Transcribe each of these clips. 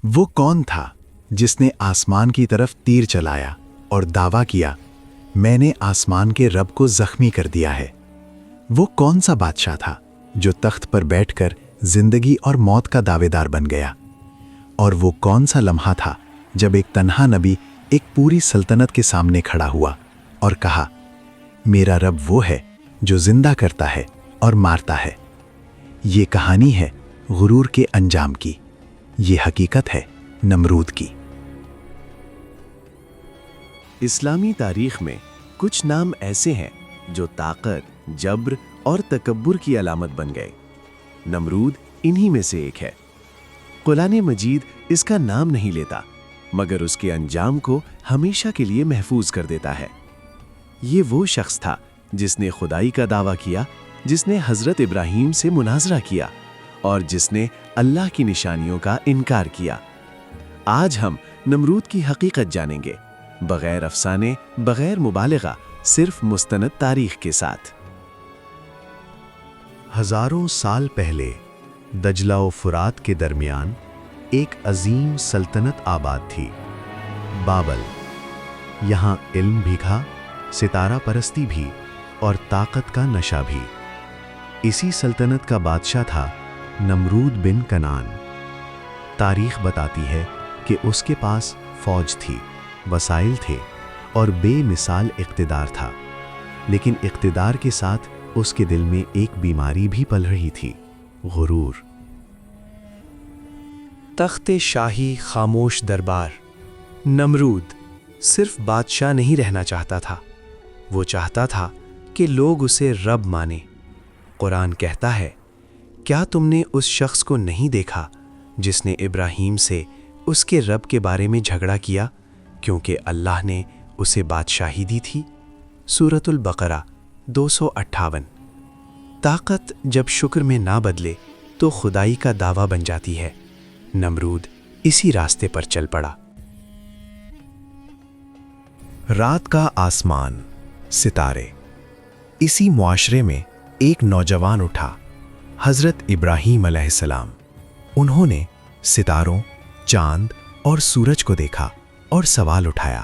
وہ کون تھا جس نے آسمان کی طرف تیر چلایا اور دعویٰ کیا میں نے آسمان کے رب کو زخمی کر دیا ہے؟ وہ کون سا بادشاہ تھا جو تخت پر بیٹھ کر زندگی اور موت کا دعوے دار بن گیا؟ اور وہ کون سا لمحہ تھا جب ایک تنہا نبی ایک پوری سلطنت کے سامنے کھڑا ہوا اور کہا میرا رب وہ ہے جو زندہ کرتا ہے اور مارتا ہے؟ یہ کہانی ہے غرور کے انجام کی، یہ حقیقت ہے نمرود کی۔ اسلامی تاریخ میں کچھ نام ایسے ہیں جو طاقت، جبر اور تکبر کی علامت بن گئے۔ نمرود انہی میں سے ایک ہے۔ قرآن مجید اس کا نام نہیں لیتا، مگر اس کے انجام کو ہمیشہ کے لیے محفوظ کر دیتا ہے۔ یہ وہ شخص تھا جس نے خدائی کا دعویٰ کیا، جس نے حضرت ابراہیم سے مناظرہ کیا اور جس نے اللہ کی نشانیوں کا انکار کیا۔ آج ہم نمرود کی حقیقت جانیں گے، بغیر افسانے، بغیر مبالغہ، صرف مستند تاریخ کے ساتھ۔ ہزاروں سال پہلے دجلہ و فرات کے درمیان ایک عظیم سلطنت آباد تھی، بابل۔ یہاں علم بھی تھا، ستارہ پرستی بھی اور طاقت کا نشہ بھی۔ اسی سلطنت کا بادشاہ تھا نمرود بن کنعان۔ تاریخ بتاتی ہے کہ اس کے پاس فوج تھی، وسائل تھے اور بے مثال اقتدار تھا، لیکن اقتدار کے ساتھ اس کے دل میں ایک بیماری بھی پل رہی تھی، غرور۔ تخت شاہی خاموش دربار۔ نمرود صرف بادشاہ نہیں رہنا چاہتا تھا، وہ چاہتا تھا کہ لوگ اسے رب مانیں۔ قرآن کہتا ہے، کیا تم نے اس شخص کو نہیں دیکھا جس نے ابراہیم سے اس کے رب کے بارے میں جھگڑا کیا کیونکہ اللہ نے اسے بادشاہی دی تھی؟ سورۃ البقرہ 258۔ طاقت جب شکر میں نہ بدلے تو خدائی کا دعویٰ بن جاتی ہے۔ نمرود اسی راستے پر چل پڑا۔ رات کا آسمان، ستارے۔ اسی معاشرے میں ایک نوجوان اٹھا، حضرت ابراہیم علیہ السلام۔ انہوں نے ستاروں، چاند اور سورج کو دیکھا اور سوال اٹھایا،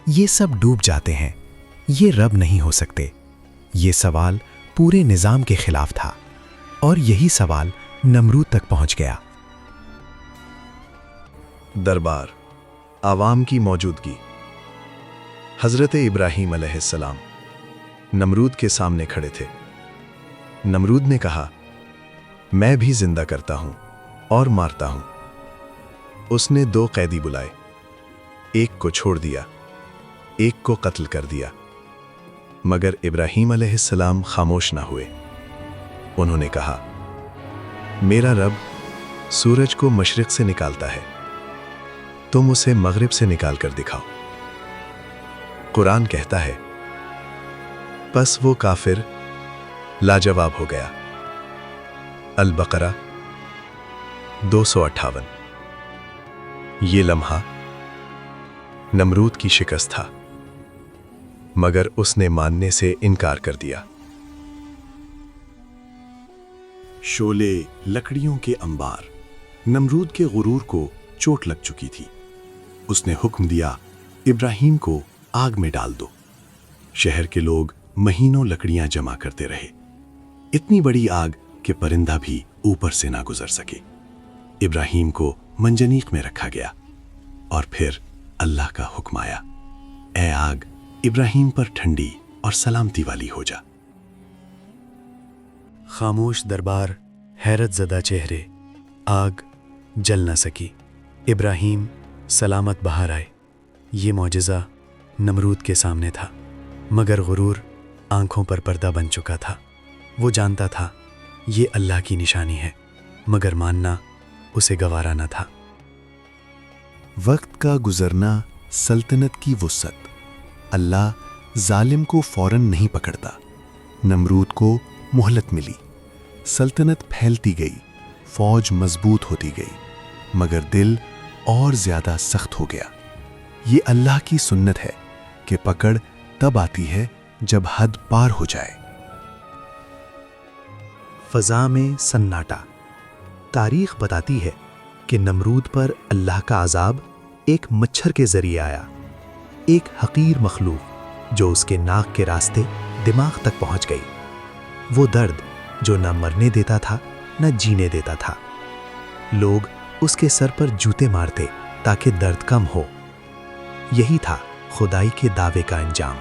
یہ سب ڈوب جاتے ہیں، یہ رب نہیں ہو سکتے۔ یہ سوال پورے نظام کے خلاف تھا، اور یہی سوال نمرود تک پہنچ گیا۔ دربار، عوام کی موجودگی۔ حضرت ابراہیم علیہ السلام نمرود کے سامنے کھڑے تھے۔ نمرود نے کہا، میں بھی زندہ کرتا ہوں اور مارتا ہوں۔ اس نے 2 قیدی بلائے، ایک کو چھوڑ دیا، ایک کو قتل کر دیا، مگر ابراہیم علیہ السلام خاموش نہ ہوئے۔ انہوں نے کہا، میرا رب سورج کو مشرق سے نکالتا ہے، تم اسے مغرب سے نکال کر دکھاؤ۔ قرآن کہتا ہے، پس وہ کافر لاجواب ہو گیا۔ البقرہ 258۔ یہ لمحہ نمرود کی شکست تھا، مگر اس نے ماننے سے انکار کر دیا۔ شعلے، لکڑیوں کے انبار۔ نمرود کے غرور کو چوٹ لگ چکی تھی۔ اس نے حکم دیا، ابراہیم کو آگ میں ڈال دو۔ شہر کے لوگ مہینوں لکڑیاں جمع کرتے رہے، اتنی بڑی آگ کہ پرندہ بھی اوپر سے نہ گزر سکے۔ ابراہیم کو منجنیق میں رکھا گیا، اور پھر اللہ کا حکم آیا، اے آگ ابراہیم پر ٹھنڈی اور سلامتی والی ہو جا۔ خاموش دربار، حیرت زدہ چہرے۔ آگ جل نہ سکی، ابراہیم سلامت باہر آئے۔ یہ معجزہ نمرود کے سامنے تھا، مگر غرور آنکھوں پر پردہ بن چکا تھا۔ وہ جانتا تھا یہ اللہ کی نشانی ہے، مگر ماننا اسے گوارا نہ تھا۔ وقت کا گزرنا، سلطنت کی وسعت۔ اللہ ظالم کو فوراً نہیں پکڑتا۔ نمرود کو مہلت ملی، سلطنت پھیلتی گئی، فوج مضبوط ہوتی گئی، مگر دل اور زیادہ سخت ہو گیا۔ یہ اللہ کی سنت ہے کہ پکڑ تب آتی ہے جب حد پار ہو جائے۔ فضا میں سناٹا۔ تاریخ بتاتی ہے کہ نمرود پر اللہ کا عذاب ایک مچھر کے ذریعے آیا، ایک حقیر مخلوق جو اس کے ناک کے راستے دماغ تک پہنچ گئی۔ وہ درد جو نہ مرنے دیتا تھا نہ جینے دیتا تھا۔ لوگ اس کے سر پر جوتے مارتے تاکہ درد کم ہو۔ یہی تھا خدائی کے دعوے کا انجام۔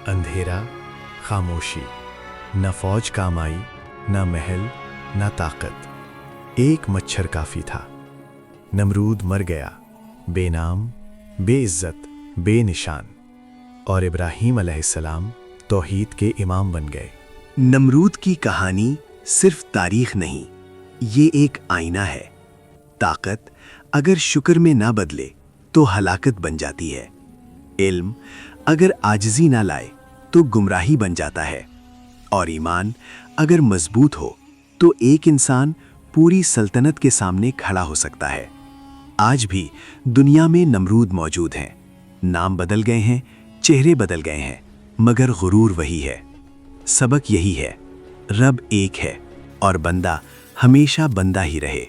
اندھیرا، خاموشی، نہ فوج کام آئی، نہ محل، نہ طاقت، ایک مچھر کافی تھا۔ نمرود مر گیا، بے نام، بے عزت، بے نشان، اور ابراہیم علیہ السلام توحید کے امام بن گئے۔ نمرود کی کہانی صرف تاریخ نہیں، یہ ایک آئینہ ہے۔ طاقت اگر شکر میں نہ بدلے تو ہلاکت بن جاتی ہے۔ علم اگر عاجزی نہ لائے تو گمراہی بن جاتا ہے، اور ایمان اگر مضبوط ہو تو ایک انسان پوری سلطنت کے سامنے کھڑا ہو سکتا ہے۔ آج بھی دنیا میں نمرود موجود ہیں، نام بدل گئے ہیں، چہرے بدل گئے ہیں، مگر غرور وہی ہے۔ سبق یہی ہے، رب ایک ہے اور بندہ ہمیشہ بندہ ہی رہے۔